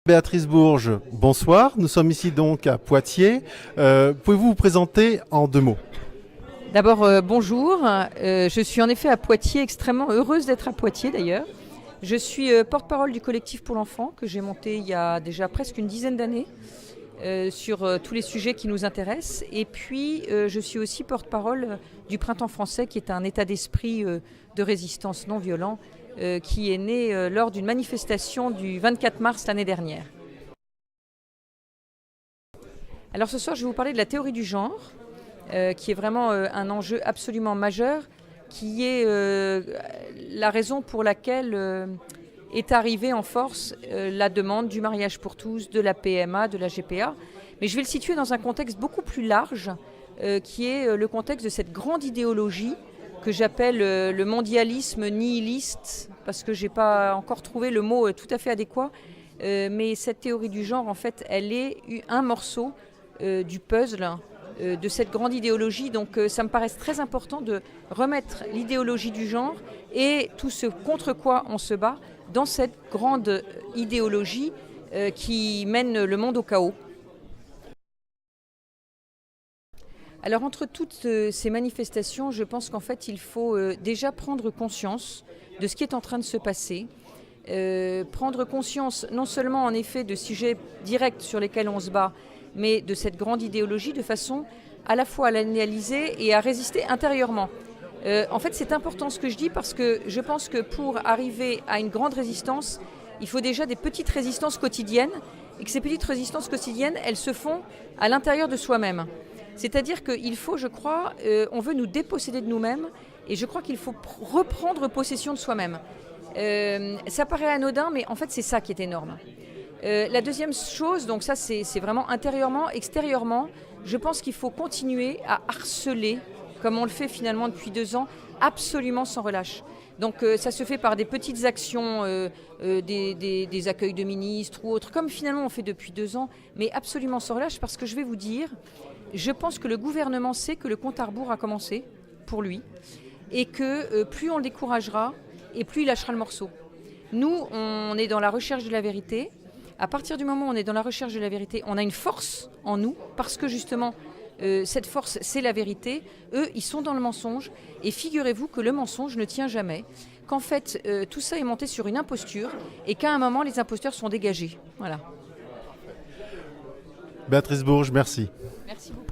Béatrice Bourges, bonsoir. Nous sommes ici donc à Poitiers. Pouvez-vous vous présenter en 2 mots? D'abord, bonjour. Je suis en effet à Poitiers, extrêmement heureuse d'être à Poitiers d'ailleurs. Je suis porte-parole du collectif pour l'enfant que j'ai monté il y a déjà presque une dizaine d'années sur tous les sujets qui nous intéressent. Et puis, je suis aussi porte-parole du Printemps français qui est un état d'esprit de résistance non violent qui est né lors d'une manifestation du 24 mars l'année dernière. Alors ce soir, je vais vous parler de la théorie du genre, qui est vraiment un enjeu absolument majeur, qui est la raison pour laquelle est arrivée en force la demande du mariage pour tous, de la PMA, de la GPA. Mais je vais le situer dans un contexte beaucoup plus large, qui est le contexte de cette grande idéologie que j'appelle le mondialisme nihiliste, parce que je n'ai pas encore trouvé le mot tout à fait adéquat. Mais cette théorie du genre, en fait, elle est un morceau du puzzle de cette grande idéologie. Donc ça me paraît très important de remettre l'idéologie du genre et tout ce contre quoi on se bat dans cette grande idéologie qui mène le monde au chaos. Alors entre toutes ces manifestations, je pense qu'en fait il faut déjà prendre conscience de ce qui est en train de se passer. Prendre conscience non seulement en effet de sujets directs sur lesquels on se bat, mais de cette grande idéologie de façon à la fois à l'analyser et à résister intérieurement. En fait, c'est important ce que je dis parce que je pense que pour arriver à une grande résistance, il faut déjà des petites résistances quotidiennes et que ces petites résistances quotidiennes, elles se font à l'intérieur de soi-même. C'est-à-dire qu'il faut, je crois, on veut nous déposséder de nous-mêmes et je crois qu'il faut reprendre possession de soi-même. Ça paraît anodin, mais en fait, c'est ça qui est énorme. La deuxième chose, donc ça c'est vraiment intérieurement, extérieurement, je pense qu'il faut continuer à harceler, comme on le fait finalement depuis 2 ans, absolument sans relâche. Donc ça se fait par des petites actions, des accueils de ministres ou autres, comme finalement on fait depuis 2 ans, mais absolument sans relâche, parce que je vais vous dire, je pense que le gouvernement sait que le compte à rebours a commencé pour lui, et que plus on le découragera, et plus il lâchera le morceau. Nous, on est dans la recherche de la vérité. À partir du moment où on est dans la recherche de la vérité, on a une force en nous, parce que justement, cette force, c'est la vérité. Eux, ils sont dans le mensonge. Et figurez-vous que le mensonge ne tient jamais. Qu'en fait, tout ça est monté sur une imposture et qu'à un moment, les imposteurs sont dégagés. Voilà. Béatrice Bourges, merci. Merci beaucoup.